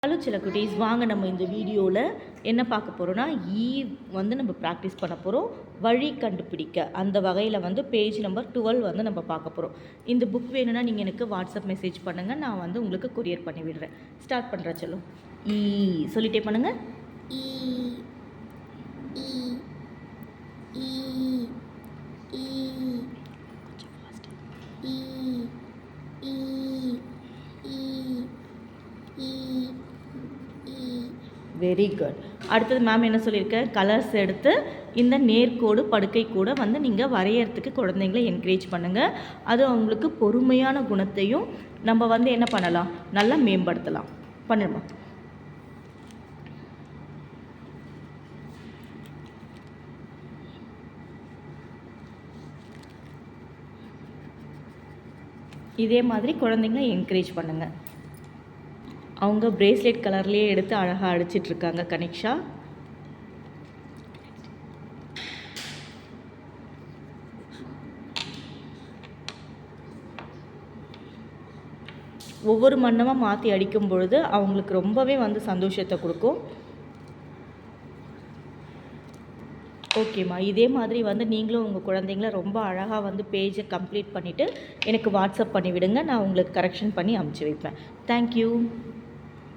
Hello குட்டீஸ், வாங்க நம்ம இந்த வீடியோவில் என்ன பார்க்க போகிறோன்னா வந்து நம்ம ப்ராக்டிஸ் பண்ண போகிறோம். வழி கண்டுபிடிக்க அந்த வகையில் வந்து பேஜ் நம்பர் 12 வந்து நம்ம பார்க்க போகிறோம். இந்த புக் வேணும்னா நீங்கள் எனக்கு வாட்ஸ்அப் மெசேஜ் பண்ணுங்கள், நான் வந்து உங்களுக்கு கொரியர் பண்ணி விடுறேன். ஸ்டார்ட் பண்ணுறேன். சொல்லும் சொல்லிட்டே பண்ணுங்கள். Very good. அடுத்தது மேம் என்ன சொல்லியிருக்கேன், கலர்ஸ் எடுத்து இந்த நேர்கோடு படுக்கை கூட வந்து நீங்கள் வரையறதுக்கு குழந்தைங்களை என்கரேஜ் பண்ணுங்கள். அது அவங்களுக்கு பொறுமையான குணத்தையும் நம்ம வந்து என்ன பண்ணலாம், நல்லா மேம்படுத்தலாம். பண்ணுமா? இதே மாதிரி குழந்தைங்களை என்கரேஜ் பண்ணுங்கள். அவங்க பிரேஸ்லெட் கலர்லேயே எடுத்து அழகாக அடிச்சிட்ருக்காங்க கனிக்ஷா. ஒவ்வொரு மண்ணமாக மாற்றி அடிக்கும் பொழுது அவங்களுக்கு ரொம்பவே வந்து சந்தோஷத்தை கொடுக்கும். ஓகேம்மா, இதே மாதிரி வந்து நீங்களும் உங்கள் குழந்தைங்கள ரொம்ப அழகாக வந்து பேஜை கம்ப்ளீட் பண்ணிவிட்டு எனக்கு வாட்ஸ்அப் பண்ணிவிடுங்க. நான் உங்களுக்கு கரெக்ஷன் பண்ணி அனுப்பிச்சி வைப்பேன். தேங்க்யூ.